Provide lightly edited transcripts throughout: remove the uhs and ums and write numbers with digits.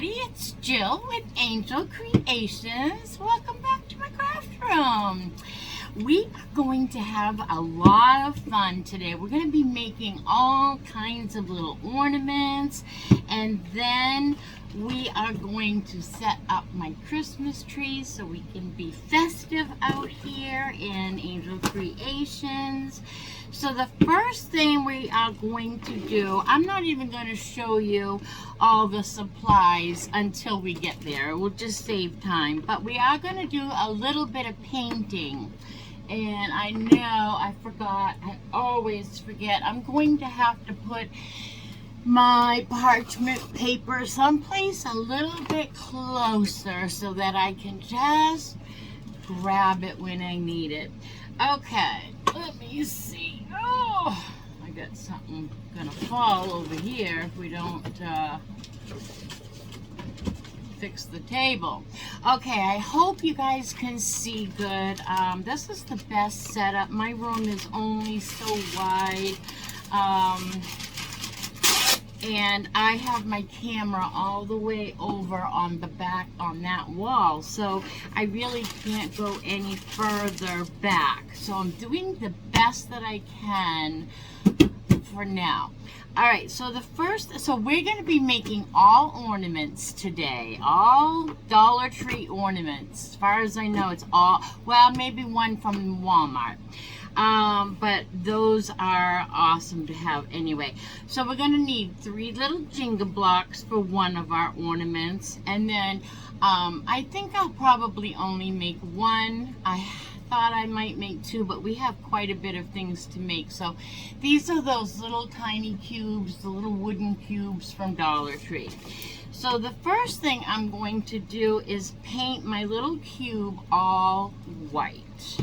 everybody, it's Jill with Angel Creations. Welcome back to my craft room. We are going to have a lot of fun today. We're going to be making all kinds of little ornaments, and then we are going to set up my Christmas tree so we can be festive out here in Angel Creations. So the first thing we are going to do, I'm not even going to show you all the supplies until we get there. We'll just save time. But we are going to do a little bit of painting. And I know I forgot, I always forget. I'm going to have to put my parchment paper someplace a little bit closer so that I can just grab it when I need it. Okay, let me see. Oh, I got something gonna fall over here if we don't fix the table. Okay, I hope you guys can see good. This is the best setup. My room is only so wide. And I have my camera all the way over on the back on that wall, so I really can't go any further back. So I'm doing the best that I can for now. All right, so we're going to be making all ornaments today, all Dollar Tree ornaments. As far as I know, it's all, well, maybe one from Walmart. But those are awesome to have anyway. So we're going to need 3 little Jenga blocks for one of our ornaments. And then I think I'll probably only make one. I thought I might make 2, but we have quite a bit of things to make. So these are those little tiny cubes, the little wooden cubes from Dollar Tree. So the first thing I'm going to do is paint my little cube all white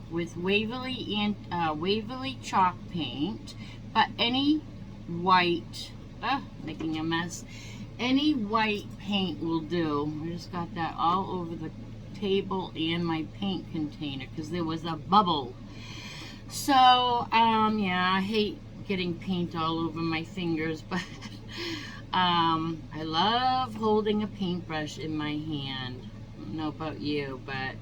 with Waverly chalk paint, but any white, making a mess, any white paint will do. I just got that all over the table and my paint container because there was a bubble. So yeah, I hate getting paint all over my fingers, but I love holding a paintbrush in my hand. I don't know about you, but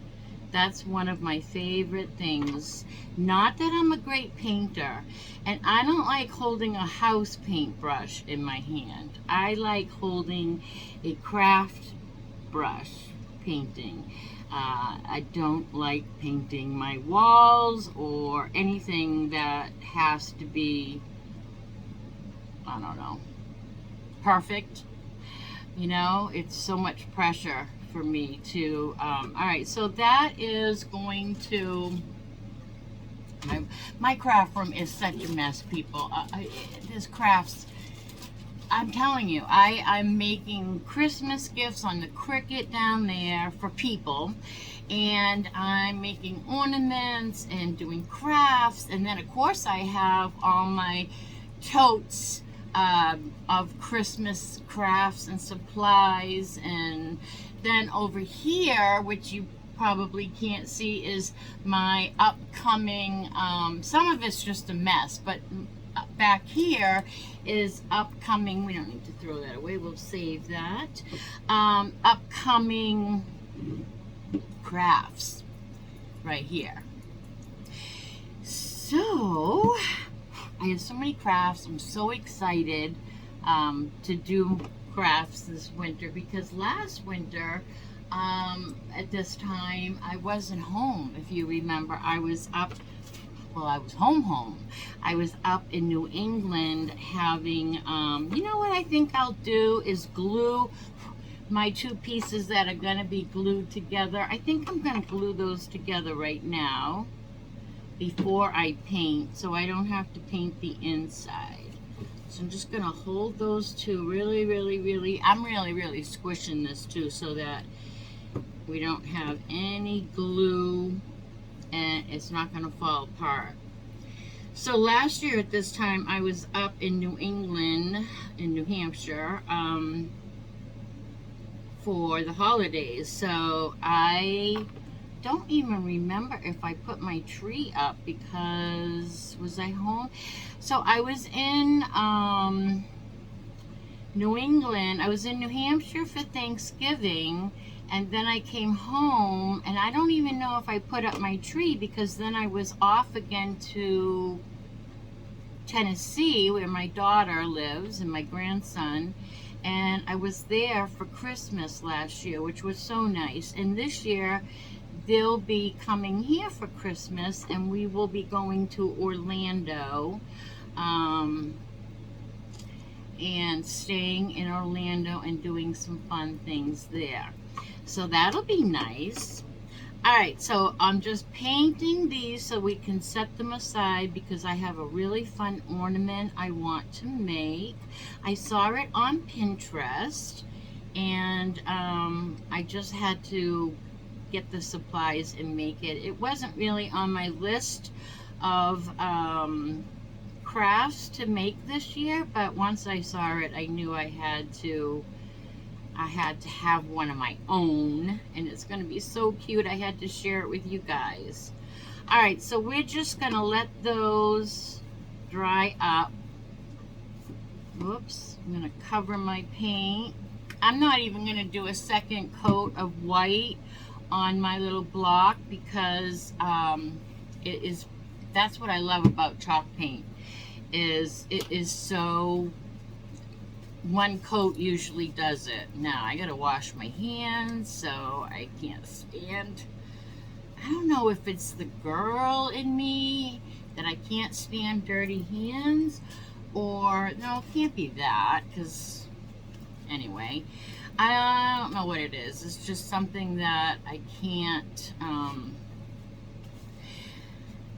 that's one of my favorite things. Not that I'm a great painter, and I don't like holding a house paintbrush in my hand. I like holding a craft brush painting. I don't like painting my walls or anything that has to be, I don't know, perfect. You know, it's so much pressure for me to, all right, so that is going to, my craft room is such a mess, people. This crafts, I'm telling you, I'm making Christmas gifts on the Cricut down there for people, and I'm making ornaments and doing crafts, and then of course I have all my totes of Christmas crafts and supplies. And then over here, which you probably can't see, is my upcoming, some of it's just a mess, but back here is upcoming, we don't need to throw that away, we'll save that, upcoming crafts right here. So I have so many crafts. I'm so excited to do crafts this winter, because last winter at this time I wasn't home. If you remember, I was up, well, I was home. I was up in New England having, you know what I think I'll do is glue my 2 pieces that are going to be glued together. I think I'm going to glue those together right now before I paint, so I don't have to paint the inside. So I'm just going to hold those 2 really, I'm really squishing this too so that we don't have any glue and it's not going to fall apart. So last year at this time I was up in New England, in New Hampshire, for the holidays. So I don't even remember if I put my tree up, because was I home? So I was in New England. I was in New Hampshire for Thanksgiving, and then I came home, and I don't even know if I put up my tree because then I was off again to Tennessee, where my daughter lives and my grandson, and I was there for Christmas last year, which was so nice. And this year they'll be coming here for Christmas, and we will be going to Orlando, and staying in Orlando and doing some fun things there. So that'll be nice. Alright, so I'm just painting these so we can set them aside because I have a really fun ornament I want to make. I saw it on Pinterest, and I just had to get the supplies and make it. It wasn't really on my list of crafts to make this year, but once I saw it, I knew I had to have one of my own, and it's going to be so cute. I had to share it with you guys. Alright, so we're just going to let those dry up. Whoops, I'm going to cover my paint. I'm not even going to do a second coat of white on my little block because that's what I love about chalk paint, is it is so, one coat usually does it. Now I gotta wash my hands, so I can't stand, I don't know if it's the girl in me that I can't stand dirty hands, or no, it can't be that, because anyway, I don't know what it is. It's just something that I can't,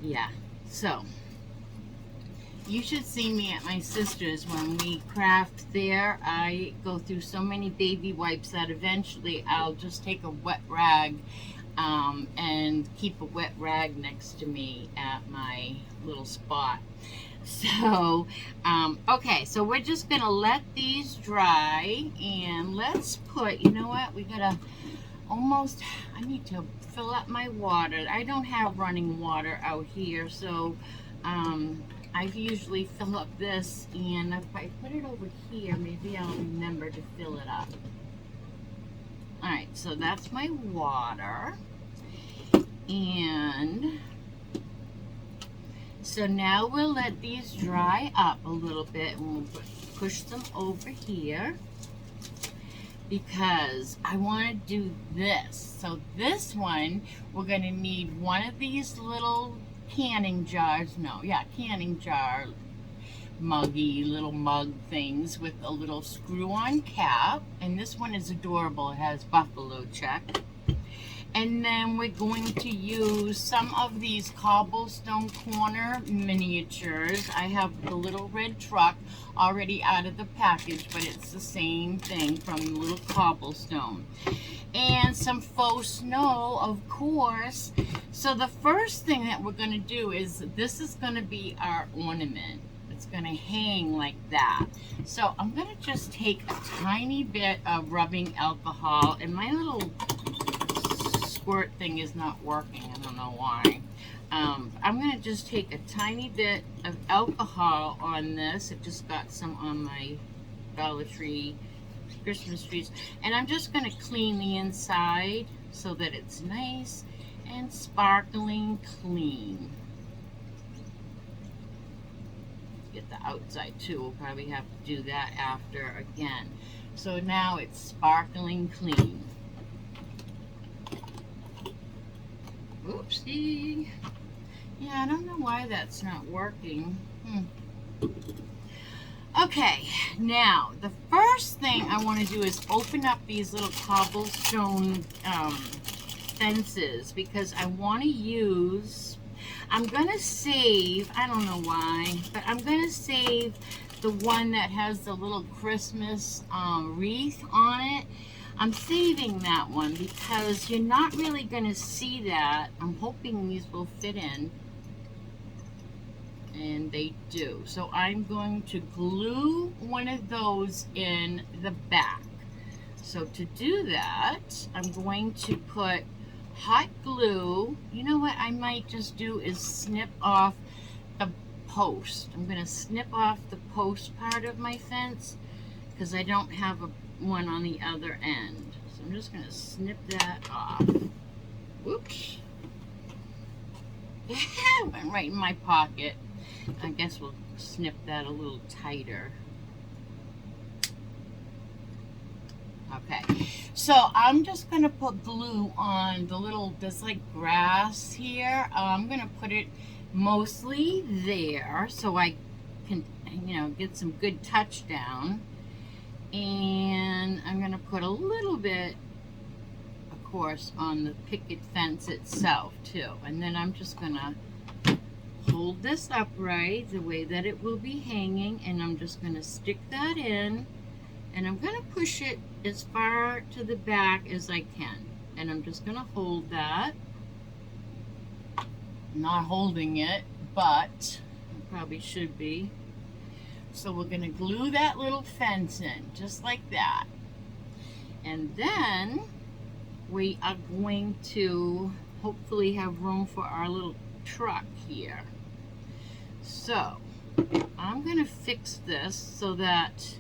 yeah. So you should see me at my sister's when we craft there. I go through so many baby wipes that eventually I'll just take a wet rag and keep a wet rag next to me at my little spot. So, okay, so we're just going to let these dry, and let's put, you know what, we got to I need to fill up my water. I don't have running water out here, so I usually fill up this, and if I put it over here, maybe I'll remember to fill it up. Alright, so that's my water, and so now we'll let these dry up a little bit, and we'll push them over here because I want to do this. So this one, we're going to need one of these little canning jars, canning jar muggy little mug things with a little screw-on cap, and this one is adorable. It has buffalo check. And then we're going to use some of these cobblestone corner miniatures. I have the little red truck already out of the package, but it's the same thing from the little cobblestone. And some faux snow, of course. So the first thing that we're going to do is, this is going to be our ornament. It's going to hang like that. So I'm going to just take a tiny bit of rubbing alcohol, and my little squirt thing is not working. I don't know why. I'm going to just take a tiny bit of alcohol on this. I just got some on my Dollar Tree Christmas trees, and I'm just going to clean the inside so that it's nice and sparkling clean. Get the outside too. We'll probably have to do that after again. So now it's sparkling clean. Oopsie. Yeah, I don't know why that's not working. Okay, now the first thing I want to do is open up these little cobblestone fences, because I want to use, I'm going to save, I don't know why, but I'm going to save the one that has the little Christmas wreath on it. I'm saving that one because you're not really going to see that. I'm hoping these will fit in. And they do. So I'm going to glue one of those in the back. So to do that, I'm going to put hot glue. You know what I might just do is snip off the post. I'm going to snip off the post part of my fence, because I don't have one on the other end. So I'm just going to snip that off. Whoops. Went right in my pocket. I guess we'll snip that a little tighter. Okay, so I'm just going to put glue on the little, there's like grass here. I'm going to put it mostly there so I can, you know, get some good touch down. And I'm going to put a little bit, of course, on the picket fence itself too. And then I'm just going to hold this upright the way that it will be hanging, and I'm just going to stick that in. And I'm going to push it as far to the back as I can. And I'm just going to hold that. I'm not holding it, but I probably should be. So we're going to glue that little fence in, just like that. And then we are going to hopefully have room for our little truck here. So I'm going to fix this so that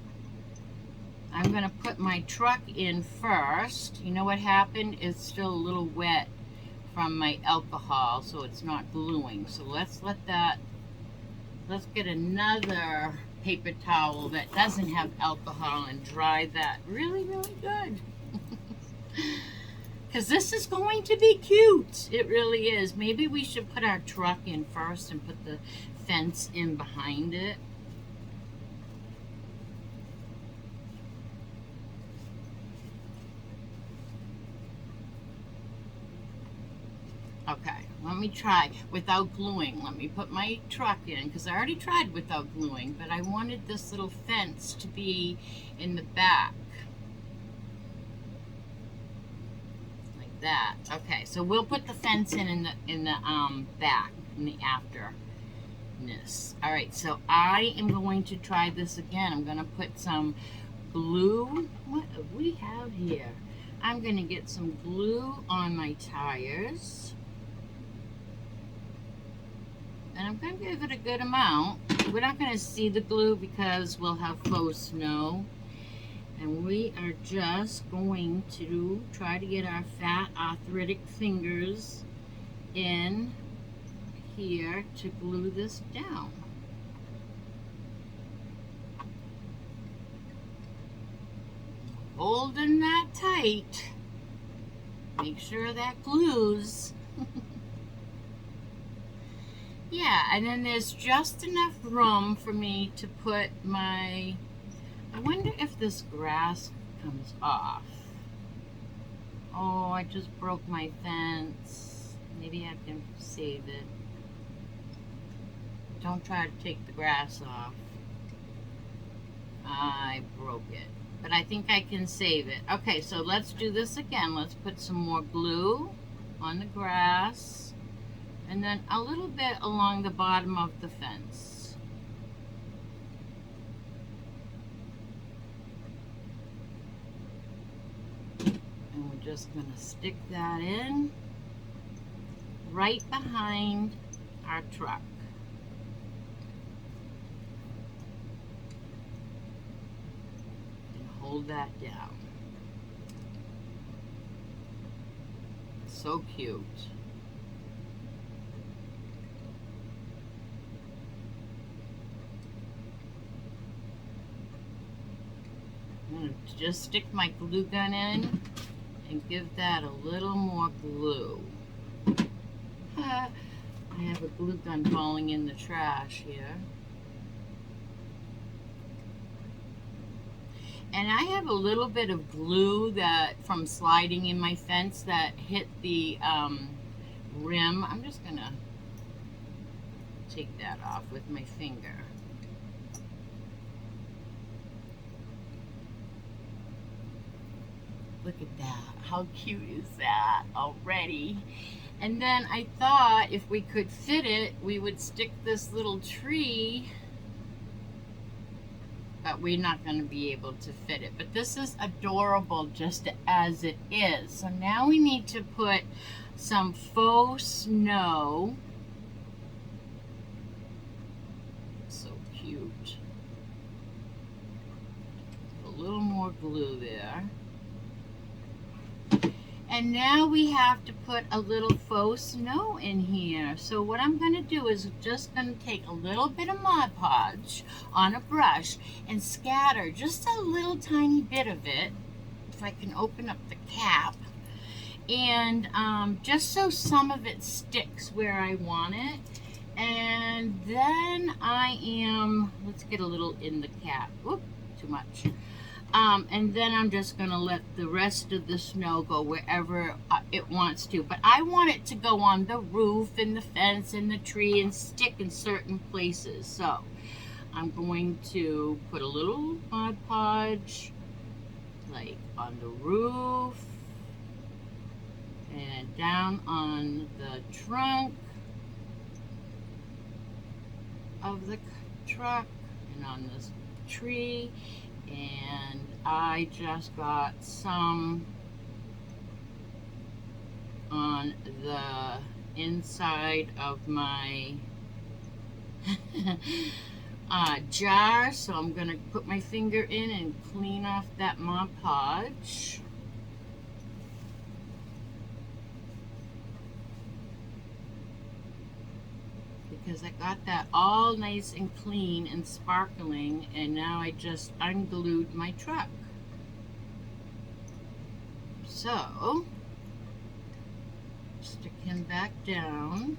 I'm going to put my truck in first. You know what happened? It's still a little wet from my alcohol, so it's not gluing. So let's get another paper towel that doesn't have alcohol and dry that really, really good. Because this is going to be cute. It really is. Maybe we should put our truck in first and put the fence in behind it. Okay, let me try without gluing. Let me put my truck in, because I already tried without gluing, but I wanted this little fence to be in the back. Like that. Okay, so we'll put the fence in the back, in the afterness. All right, so I am going to try this again. I'm going to put some glue. What do we have here? I'm going to get some glue on my tires. And I'm going to give it a good amount. We're not going to see the glue because we'll have faux snow. And we are just going to try to get our fat arthritic fingers in here to glue this down. Holding that tight. Make sure that glues. Yeah, and then there's just enough room for me to put my, I wonder if this grass comes off. Oh, I just broke my fence. Maybe I can save it. Don't try to take the grass off. I broke it. But I think I can save it. Okay, so let's do this again. Let's put some more glue on the grass. And then a little bit along the bottom of the fence. And we're just going to stick that in right behind our truck. And hold that down. So cute. I'm going to just stick my glue gun in and give that a little more glue. I have a glue gun falling in the trash here. And I have a little bit of glue that from sliding in my fence that hit the rim. I'm just going to take that off with my finger. Look at that. How cute is that already? And then I thought if we could fit it, we would stick this little tree, but we're not going to be able to fit it. But this is adorable just as it is. So now we need to put some faux snow. So cute. A little more glue there. And now we have to put a little faux snow in here. So what I'm going to do is just going to take a little bit of Mod Podge on a brush and scatter just a little tiny bit of it, if I can open up the cap, and just so some of it sticks where I want it. And then let's get a little in the cap. Oop, too much. And then I'm just going to let the rest of the snow go wherever it wants to. But I want it to go on the roof and the fence and the tree and stick in certain places. So I'm going to put a little Mod Podge like on the roof and down on the trunk of the truck and on this tree. And I just got some on the inside of my jar, so I'm going to put my finger in and clean off that Mod Podge. Because I got that all nice and clean and sparkling, and now I just unglued my truck. So, stick him back down.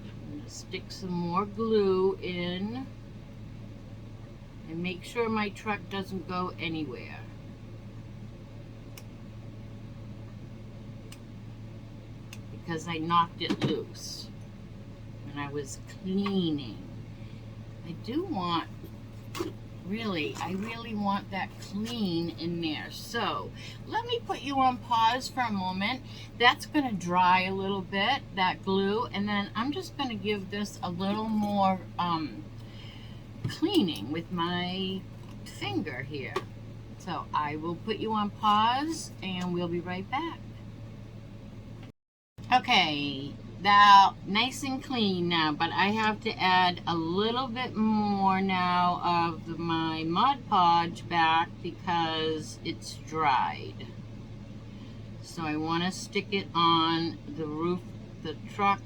I'm going to stick some more glue in and make sure my truck doesn't go anywhere. Because I knocked it loose when I was cleaning. I do want, I really want that clean in there. So let me put you on pause for a moment. That's going to dry a little bit, that glue, and then I'm just going to give this a little more cleaning with my finger here. So I will put you on pause and we'll be right back. Okay, now nice and clean now, but I have to add a little bit more now of my Mod Podge back because it's dried. So I want to stick it on the roof, the truck,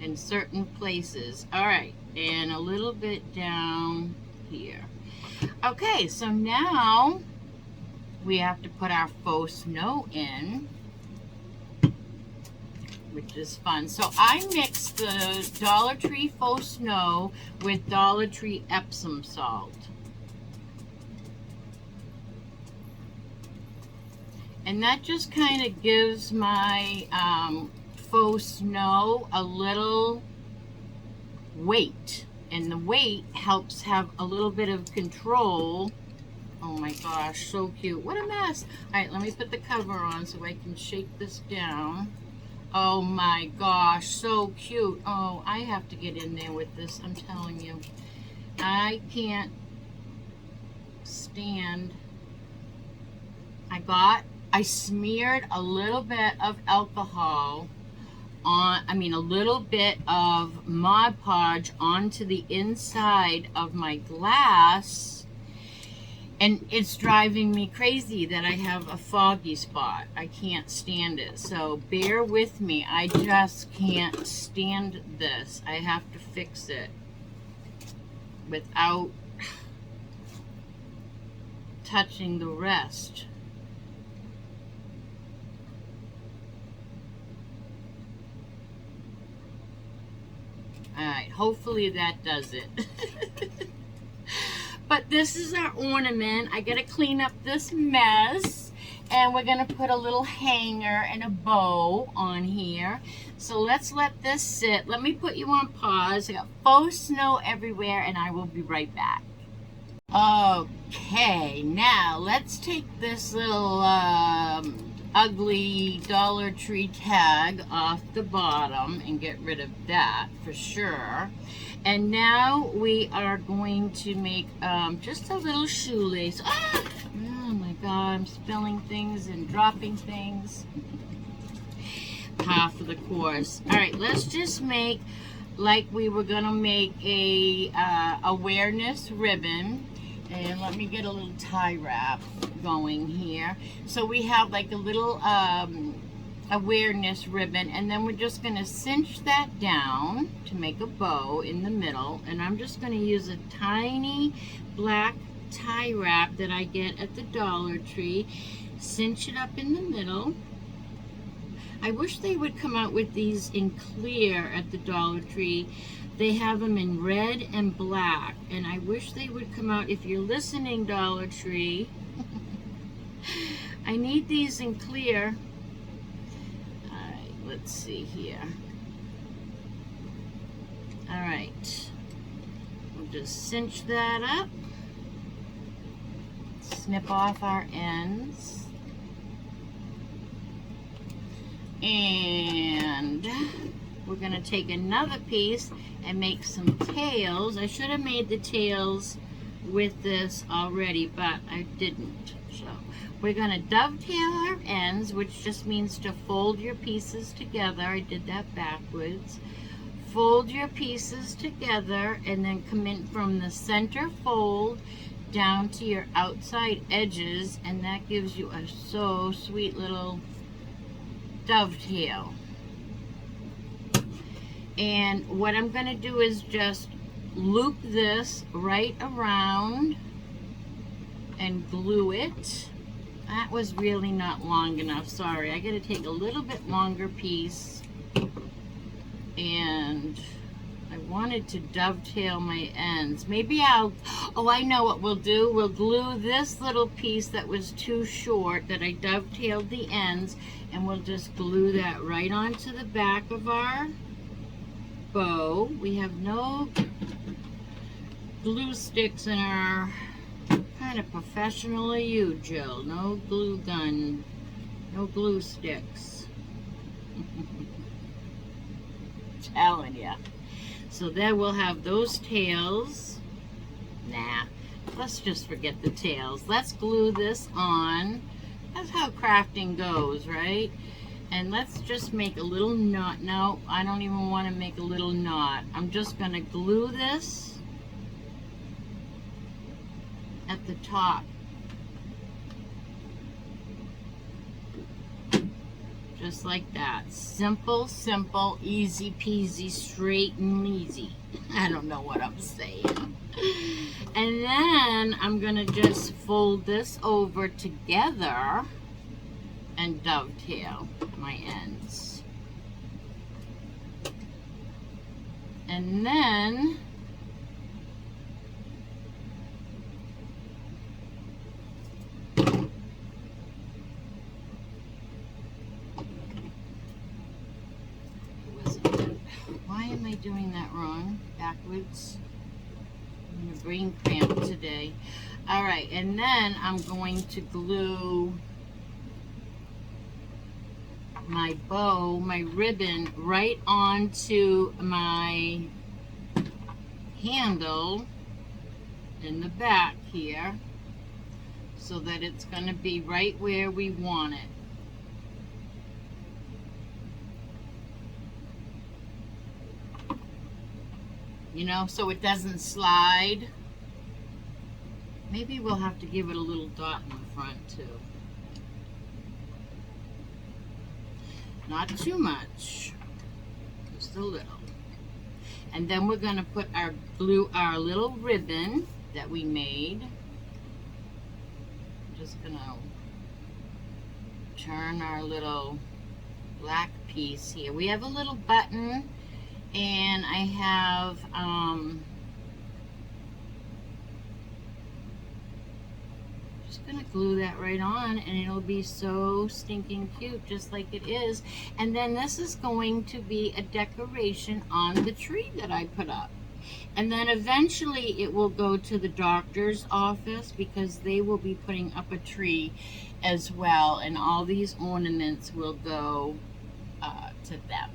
in certain places. All right, and a little bit down here. Okay, so now we have to put our faux snow in, which is fun. So I mixed the Dollar Tree faux snow with Dollar Tree Epsom salt. And that just kind of gives my faux snow a little weight. And the weight helps have a little bit of control. Oh my gosh, so cute. What a mess. All right, let me put the cover on so I can shake this down. Oh my gosh, so cute. Oh, I have to get in there with this, I'm telling you. I can't stand. I smeared a little bit of alcohol on, a little bit of Mod Podge onto the inside of my glass. And it's driving me crazy that I have a foggy spot. I can't stand it. So bear with me. I just can't stand this. I have to fix it without touching the rest. Alright, hopefully that does it. But this is our ornament. I gotta clean up this mess, and we're gonna put a little hanger and a bow on here. So let's let this sit. Let me put you on pause. I got faux snow everywhere, and I will be right back. Okay, now let's take this little ugly Dollar Tree tag off the bottom and get rid of that for sure. And now we are going to make just a little shoelace. Oh my God, I'm spilling things and dropping things. Half of the course. All right, let's just make like we were gonna make a awareness ribbon. And let me get a little tie wrap going here. So we have like a little awareness ribbon, and then we're just going to cinch that down to make a bow in the middle. And I'm just going to use a tiny black tie wrap that I get at the Dollar Tree. Cinch it up in the middle. I wish they would come out with these in clear at the Dollar Tree. They have them in red and black, and I wish they would come out. If you're listening, Dollar Tree, I need these in clear. All right, let's see here. All right, we'll just cinch that up, snip off our ends, and we're going to take another piece and make some tails. I should have made the tails with this already, but I didn't. So we're going to dovetail our ends, which just means to fold your pieces together. I did that backwards. Fold your pieces together and then come in from the center fold down to your outside edges, and that gives you a so sweet little dovetail. And what I'm going to do is just loop this right around and glue it. That was really not long enough, sorry. I got to take a little bit longer piece, and I wanted to dovetail my ends. Maybe oh, I know what we'll do. We'll glue this little piece that was too short that I dovetailed the ends, and we'll just glue that right onto the back of our bow. We have no glue sticks in our, kind of professional of you, Jill. No glue gun, no glue sticks. Telling ya. So then we'll have those tails. Nah, let's just forget the tails. Let's glue this on. That's how crafting goes, right? And let's just make a little knot. No, I don't even want to make a little knot. I'm just going to glue this at the top. Just like that. Simple, simple, easy peasy, straight and easy. I don't know what I'm saying. And then I'm going to just fold this over together and dovetail my ends. And then why am I doing that wrong? Backwards. I'm in a brain cramp today. All right, and then I'm going to glue my bow, my ribbon, right onto my handle in the back here, so that it's going to be right where we want it. You know, so it doesn't slide. Maybe we'll have to give it a little dot in the front too. Not too much, just a little. And then we're going to put our our little ribbon that we made. I'm just going to turn our little black piece here. We have a little button, and I have gonna glue that right on, and it'll be so stinking cute, just like it is. And then this is going to be a decoration on the tree that I put up. And then eventually it will go to the doctor's office, because they will be putting up a tree as well, and all these ornaments will go to them.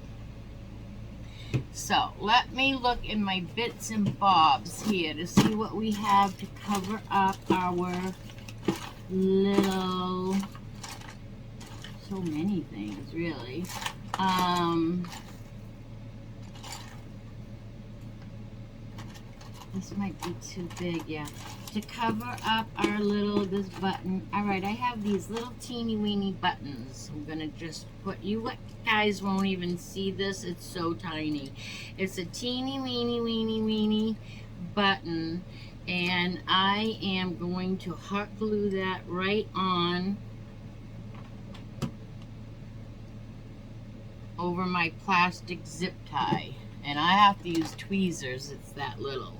So let me look in my bits and bobs here to see what we have to cover up our little, so many things really. This might be too big, yeah. To cover up our little, this button. All right, I have these little teeny weeny buttons. I'm gonna just put, you guys won't even see this. It's so tiny. It's a teeny weeny button. And I am going to hot glue that right on over my plastic zip tie. And I have to use tweezers, it's that little.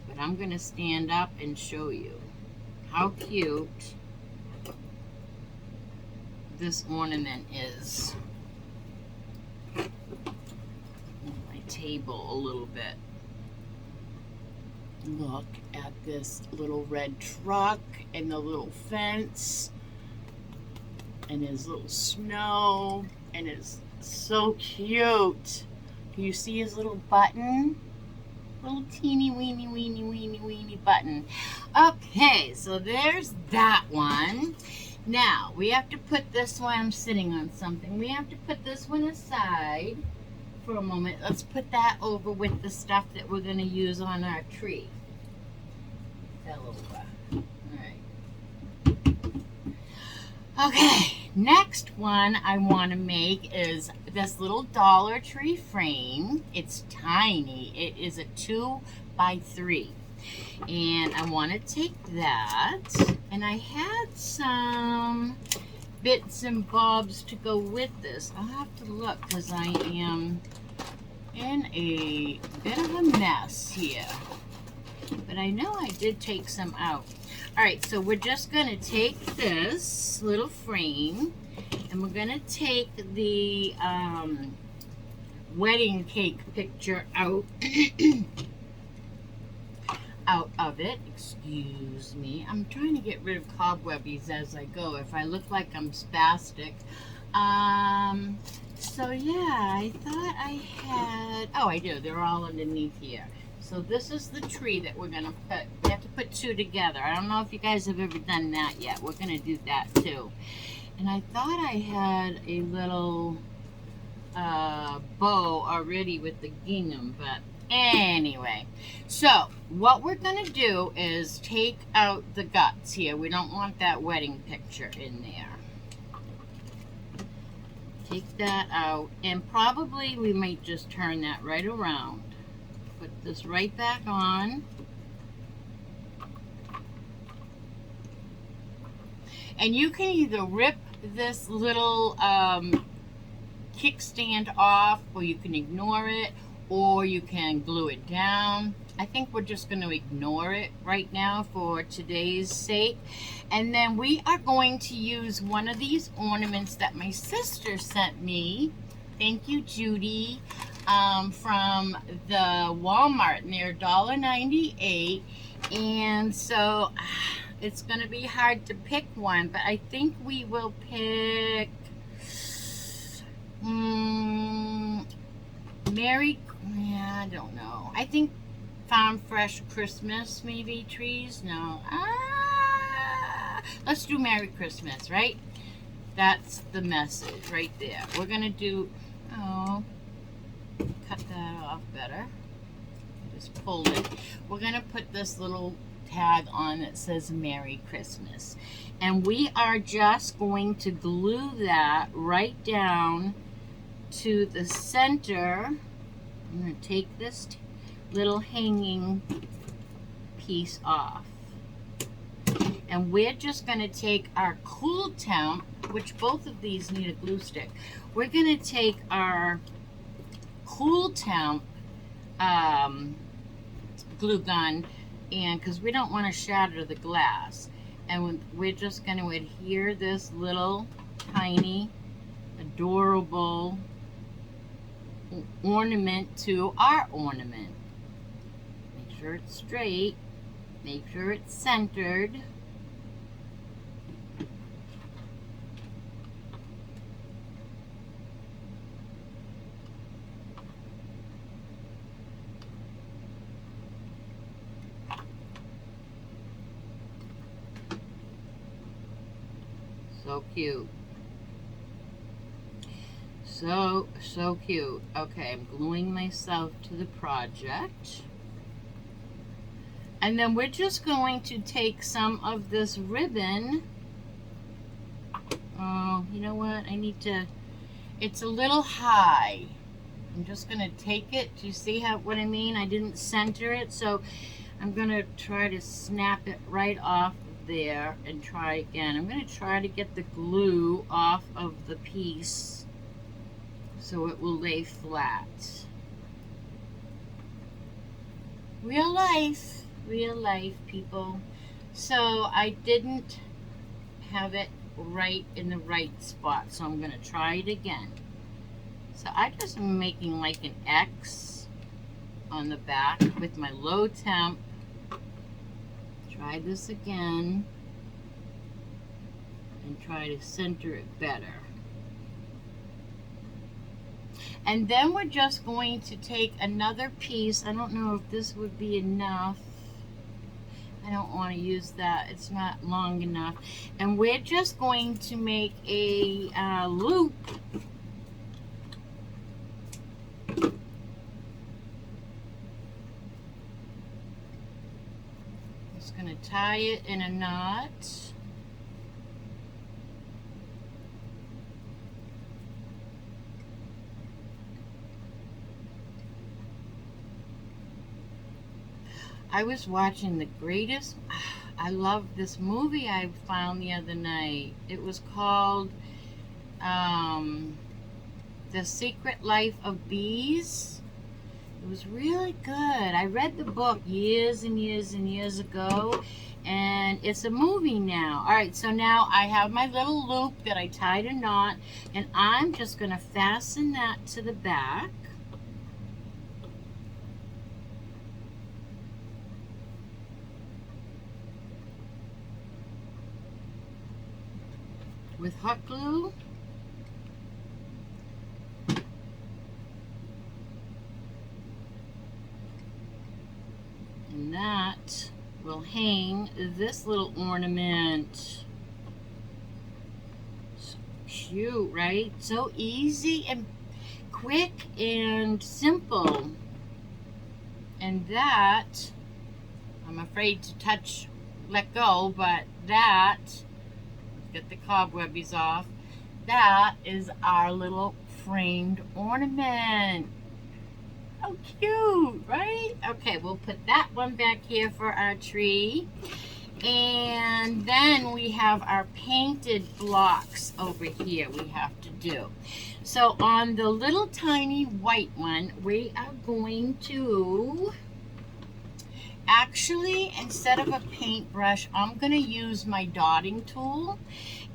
But I'm gonna stand up and show you how cute this ornament is. Move my table a little bit. Look at this little red truck and the little fence and his little snow, and it's so cute. Can you see his little button? Little teeny weeny button. Okay, so there's that one. Now we have to put this one, I'm sitting on something, we have to put this one aside for a moment. Let's put that over with the stuff that we're going to use on our tree. Fell over. Alright. Okay, next one I want to make is this little Dollar Tree frame. It's tiny. It is a 2 by 3. And I want to take that, and I had some bits and bobs to go with this. I'll have to look because I am in a bit of a mess here. But I know I did take some out. Alright, so we're just going to take this little frame and we're going to take the wedding cake picture out out of it. Excuse me. I'm trying to get rid of cobwebbies as I go if I look like I'm spastic. So yeah, I thought I had, oh I do, they're all underneath here. So this is the tree that we're going to put. We have to put two together. I don't know if you guys have ever done that yet. We're going to do that too. And I thought I had a little bow already with the gingham, but anyway. So what we're going to do is take out the guts here. We don't want that wedding picture in there. Take that out, and probably we might just turn that right around. Put this right back on. And you can either rip this little kickstand off, or you can ignore it, or you can glue it down. I think we're just going to ignore it right now for today's sake. And then we are going to use one of these ornaments that my sister sent me. Thank you, Judy. From the Walmart, and they're $1.98, and so it's going to be hard to pick one, but I think we will pick I don't know. I think Farm Fresh Christmas, maybe trees. No, let's do Merry Christmas, right? That's the message right there. We're gonna do, cut that off better. Just pull it. We're going to put this little tag on that says Merry Christmas. And we are just going to glue that right down to the center. I'm going to take this little hanging piece off. And we're just going to take our cool temp, which both of these need a glue stick. We're going to take our cool temp glue gun, and because we don't want to shatter the glass, and we're just going to adhere this little tiny adorable ornament to our ornament. Make sure it's straight, make sure it's centered. So cute. So cute. Okay, I'm gluing myself to the project. And then we're just going to take some of this ribbon. Oh, you know what? I need to, it's a little high. I'm just going to take it. Do you see what I mean? I didn't center it, so I'm going to try to snap it right off of there and try again. I'm going to try to get the glue off of the piece so it will lay flat. Real life, people. So I didn't have it right in the right spot, so I'm going to try it again. So I just am making like an X on the back with my low temp. Try this again and try to center it better. And then we're just going to take another piece. I don't know if this would be enough. I don't want to use that. It's not long enough. And we're just going to make a loop. Just going to tie it in a knot. I was watching The Greatest. I love this movie I found the other night. It was called The Secret Life of Bees. It was really good. I read the book years and years and years ago, and it's a movie now. All right, so now I have my little loop that I tied a knot, and I'm just going to fasten that to the back. With hot glue. And that will hang this little ornament. So cute, right? So easy and quick and simple. And that, I'm afraid to let go, but that, get the cobwebbies off. That is our little framed ornament. How cute, right? Okay, we'll put that one back here for our tree. And then we have our painted blocks over here we have to do. So on the little tiny white one, we are going to, actually, instead of a paintbrush, I'm going to use my dotting tool,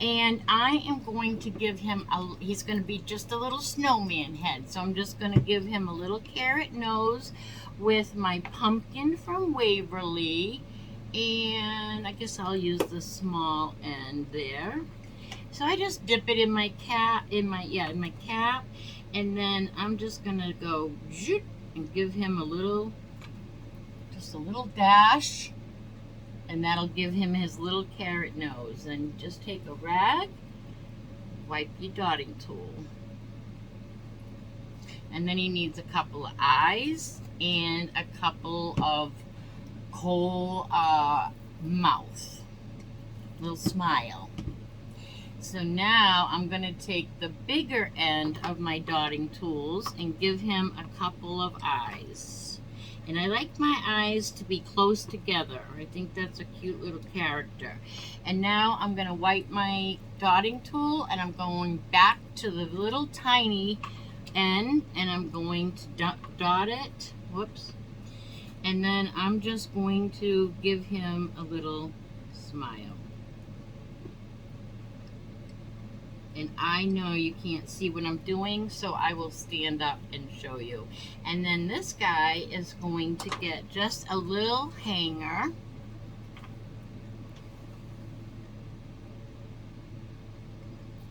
and I am going to give him he's going to be just a little snowman head. So I'm just going to give him a little carrot nose with my pumpkin from Waverly, and I guess I'll use the small end there. So I just dip it in my cap, in my cap, and then I'm just going to go and give him a little, just a little dash, and that'll give him his little carrot nose. And just take a rag, wipe your dotting tool, and then he needs a couple of eyes and a couple of coal mouth, little smile. So now I'm going to take the bigger end of my dotting tools and give him a couple of eyes. And I like my eyes to be close together. I think that's a cute little character. And now I'm going to wipe my dotting tool, and I'm going back to the little tiny end, and I'm going to dot it. Whoops. And then I'm just going to give him a little smile. And I know you can't see what I'm doing, so I will stand up and show you. And then this guy is going to get just a little hanger.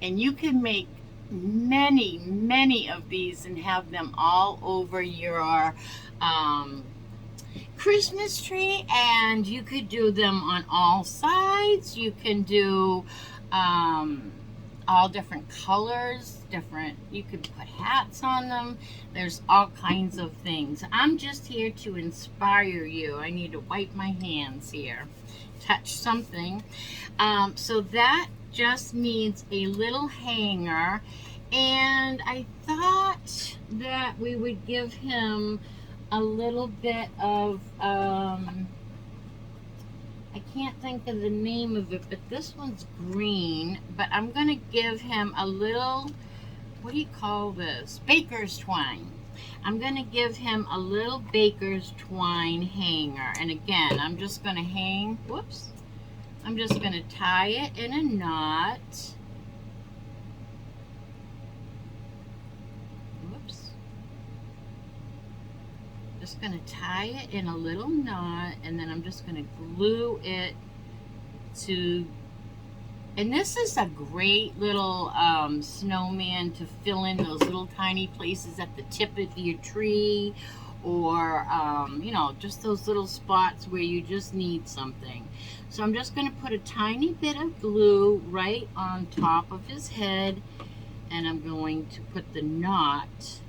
And you can make many, many of these and have them all over your Christmas tree. And you could do them on all sides. You can do all different colors, you could put hats on them. There's all kinds of things. I'm just here to inspire you. I need to wipe my hands here, touch something. So that just needs a little hanger, and I thought that we would give him a little bit of I can't think of the name of it, but this one's green. But I'm going to give him a little, what do you call this? Baker's twine. I'm going to give him a little baker's twine hanger. And again, I'm just going to I'm just going to tie it in a knot. Just going to tie it in a little knot, and then I'm just going to glue it to, and this is a great little snowman to fill in those little tiny places at the tip of your tree, or you know, just those little spots where you just need something. So I'm just going to put a tiny bit of glue right on top of his head, and I'm going to put the knot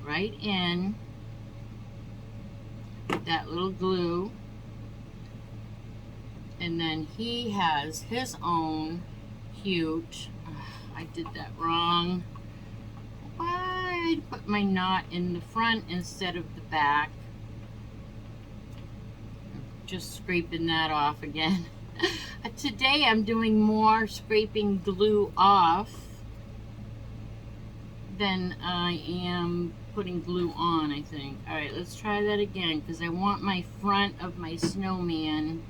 right in that little glue, and then he has his own cute, I did that wrong. Why I put my knot in the front instead of the back? Just scraping that off again. Today I'm doing more scraping glue off than I am putting glue on, I think. Alright, let's try that again, because I want my front of my snowman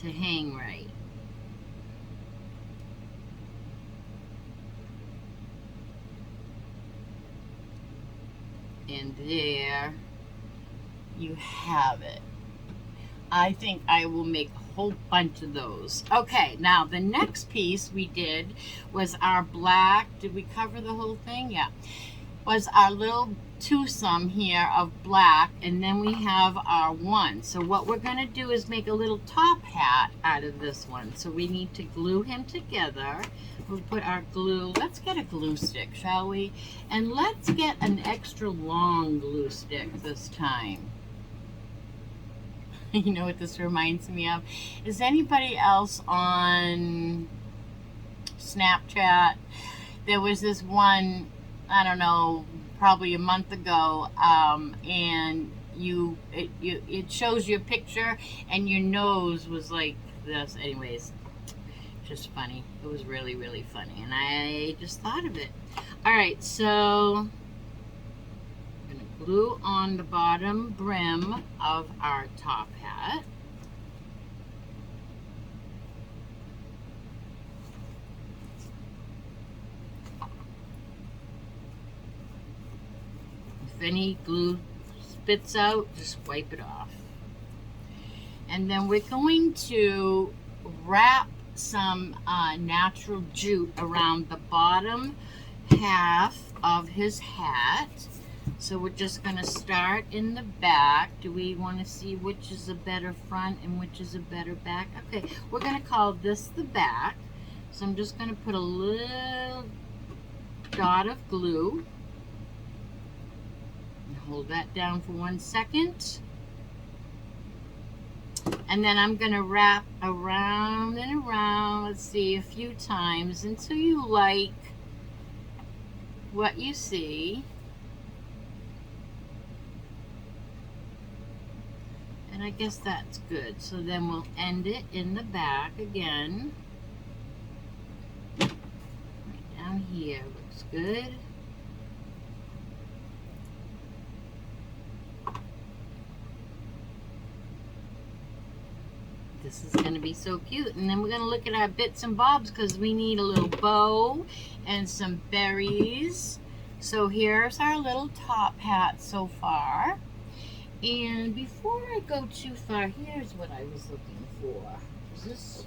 to hang right. And there you have it. I think I will make a whole bunch of those. Okay, now the next piece we did was our black. Did we cover the whole thing? Yeah. Was our little twosome here of black, and then we have our one. So what we're going to do is make a little top hat out of this one. So we need to glue him together. We'll put our glue. Let's get a glue stick, shall we? And let's get an extra long glue stick this time. You know what this reminds me of? Is anybody else on Snapchat? There was this one, I don't know, probably a month ago, and it shows you a picture and your nose was like this. Anyways, just funny. It was really, really funny, and I just thought of it. All right, so glue on the bottom brim of our top hat. If any glue spits out, just wipe it off. And then we're going to wrap some natural jute around the bottom half of his hat. So we're just going to start in the back. Do we want to see which is a better front and which is a better back? Okay, we're going to call this the back. So I'm just going to put a little dot of glue. And hold that down for 1 second. And then I'm going to wrap around and around, let's see, a few times until you like what you see. And I guess that's good. So then we'll end it in the back again. Right down here. Looks good. This is going to be so cute. And then we're going to look at our bits and bobs because we need a little bow and some berries. So here's our little top hat so far. And before I go too far, here's what I was looking for. Is this?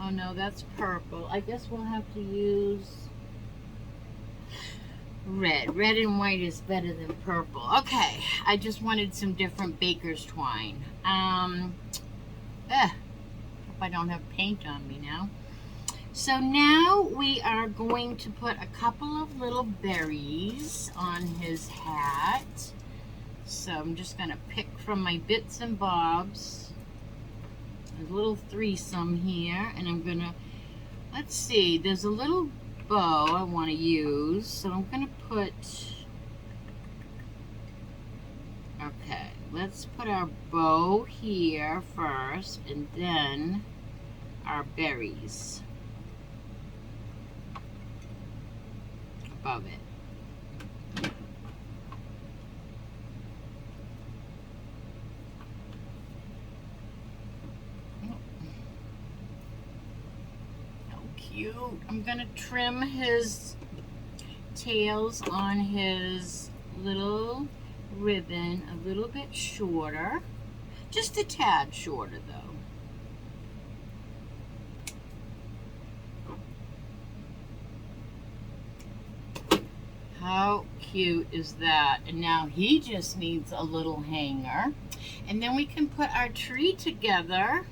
Oh no, that's purple. I guess we'll have to use red. Red and white is better than purple. Okay, I just wanted some different baker's twine. Hope I don't have paint on me now. So now we are going to put a couple of little berries on his hat. So I'm just going to pick from my bits and bobs. A little threesome here. And I'm going to, let's see, there's a little bow I want to use. So I'm going to put, okay, let's put our bow here first. And then our berries above it. How cute. I'm gonna trim his tails on his little ribbon a little bit shorter, just a tad shorter though. How cute is that? And now he just needs a little hanger. And then we can put our tree together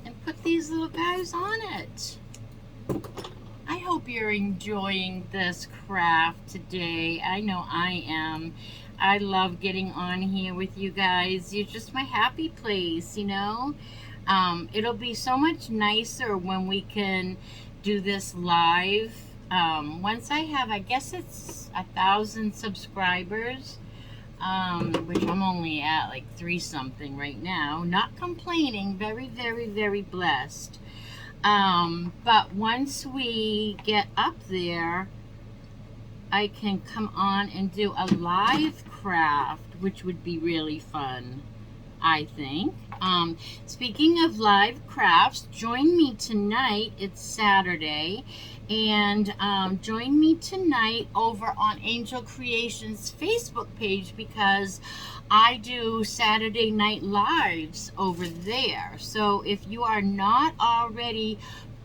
and put these little guys on it. I hope you're enjoying this craft today. I know I am. I love getting on here with you guys. You're just my happy place, you know? It'll be so much nicer when we can do this live. Once I have, I guess it's 1,000 subscribers, which I'm only at like 3 something right now. Not complaining, very, very, very blessed. But once we get up there, I can come on and do a live craft, which would be really fun, I think. Speaking of live crafts, join me tonight. It's Saturday. And join me tonight over on Angel Creations Facebook page because I do Saturday night lives over there. So if you are not already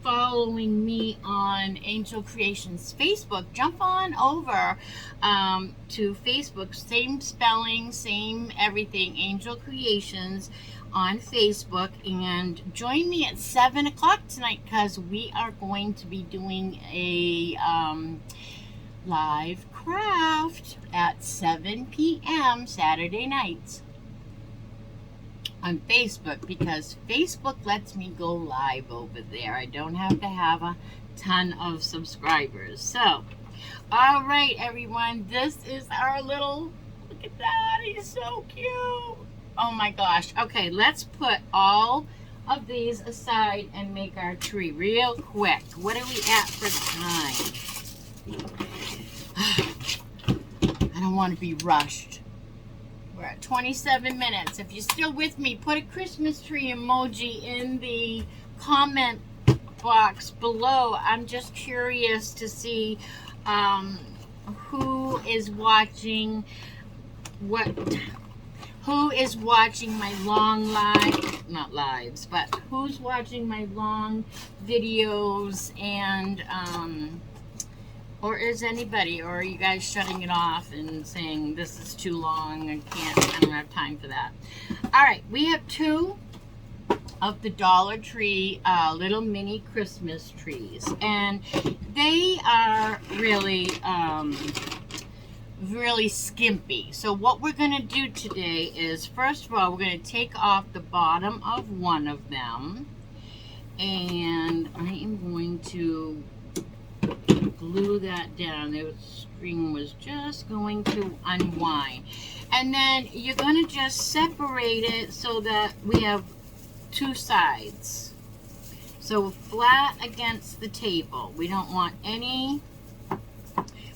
following me on Angel Creations Facebook, jump on over to Facebook. Same spelling, same everything, Angel Creations on Facebook, and join me at 7 o'clock tonight because we are going to be doing a live craft at 7 p.m. Saturday nights on Facebook because Facebook lets me go live over there. I don't have to have a ton of subscribers. So, all right, everyone, this is our little, look at that, he's so cute. Oh my gosh. Okay, let's put all of these aside and make our tree real quick. What are we at for time? I don't want to be rushed. We're at 27 minutes. If you're still with me, put a Christmas tree emoji in the comment box below. I'm just curious to see who is watching who is watching my long not lives, but who's watching my long videos, and or is anybody, or are you guys shutting it off and saying this is too long, I don't have time for that. All right, we have 2 of the Dollar Tree little mini Christmas trees, and they are really really skimpy. So what we're going to do today is, first of all, we're going to take off the bottom of one of them, and I am going to glue that down. The string was just going to unwind, and then you're going to just separate it so that we have 2 sides, so flat against the table. We don't want any,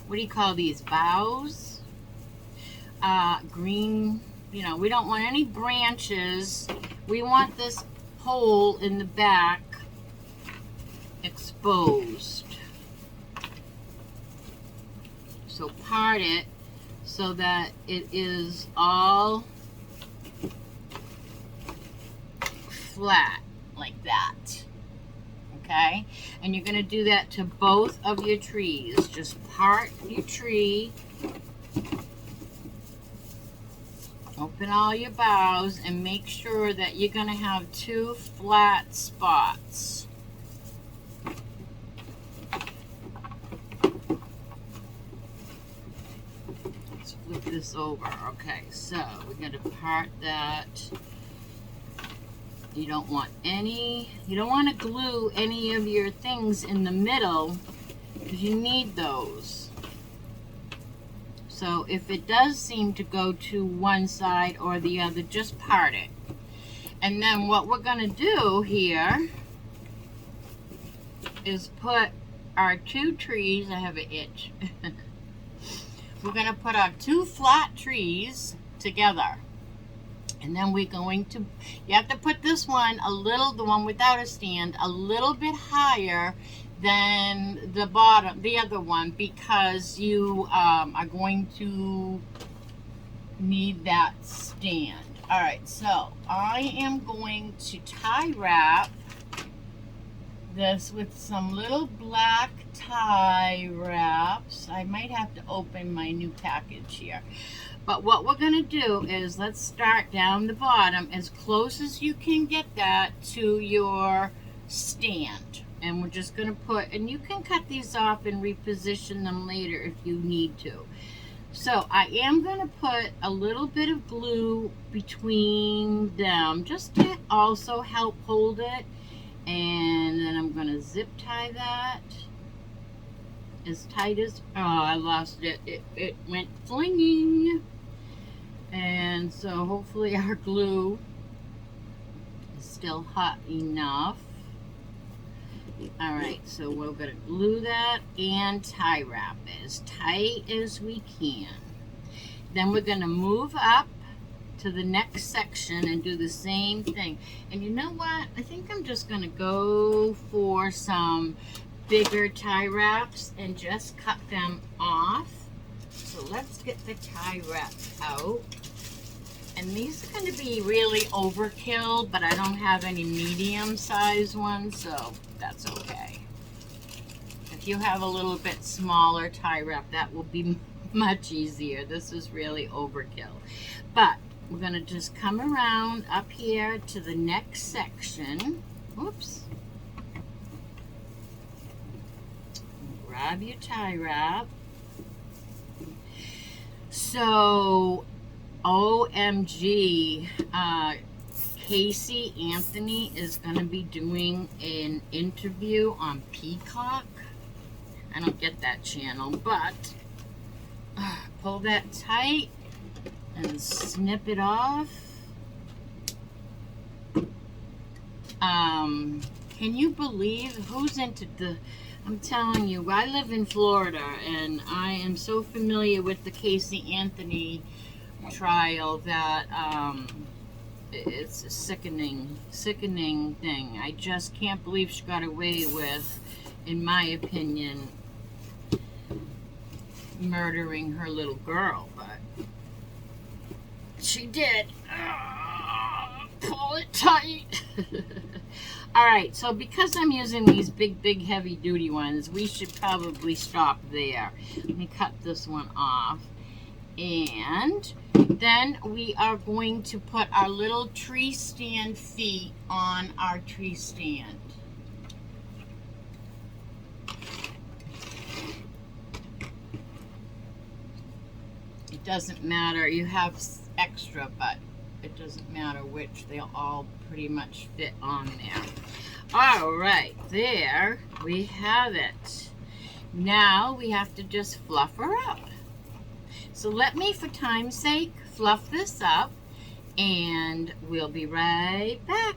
what do you call these, boughs? Green, you know, we don't want any branches. We want this hole in the back exposed. So part it so that it is all flat like that. Okay, and you're going to do that to both of your trees. Just part your tree Open all your bows and make sure that you're going to have 2 flat spots. Let's flip this over. Okay, so we're going to part that. You don't want to glue any of your things in the middle because you need those. So if it does seem to go to one side or the other, just part it. And then what we're going to do here is put our 2 trees, I have an itch. We're going to put our 2 flat trees together. And then we're going to, you have to put this one the one without a stand, a little bit higher than the bottom, the other one, because you are going to need that stand. All right, so I am going to tie wrap this with some little black tie wraps. I might have to open my new package here. But what we're going to do is let's start down the bottom as close as you can get that to your stand. And we're just going to put, and you can cut these off and reposition them later if you need to. So I am going to put a little bit of glue between them just to also help hold it. And then I'm going to zip tie that as tight as, oh, I lost it. It went flinging. And so hopefully our glue is still hot enough. All right, so we're going to glue that and tie wrap it as tight as we can. Then we're going to move up to the next section and do the same thing. And you know what? I think I'm just going to go for some bigger tie wraps and just cut them off. So let's get the tie wrap out. And these are going to be really overkill, but I don't have any medium-sized ones, so that's okay. If you have a little bit smaller tie wrap, that will be much easier. This is really overkill. But we're going to just come around up here to the next section. Whoops. Grab your tie wrap. So, OMG, Casey Anthony is going to be doing an interview on Peacock. I don't get that channel, but pull that tight and snip it off. Can you believe who's into the, I'm telling you, I live in Florida and I am so familiar with the Casey Anthony trial that it's a sickening thing. I just can't believe she got away with, in my opinion, murdering her little girl, but she did. Pull it tight. Alright, so because I'm using these big heavy duty ones, we should probably stop there. Let me cut this one off. And then we are going to put our little tree stand feet on our tree stand. It doesn't matter, you have extra, but it doesn't matter which, they'll all pretty much fit on there. All right, there we have it. Now we have to just fluff her up. So let me, for time's sake, fluff this up, and we'll be right back.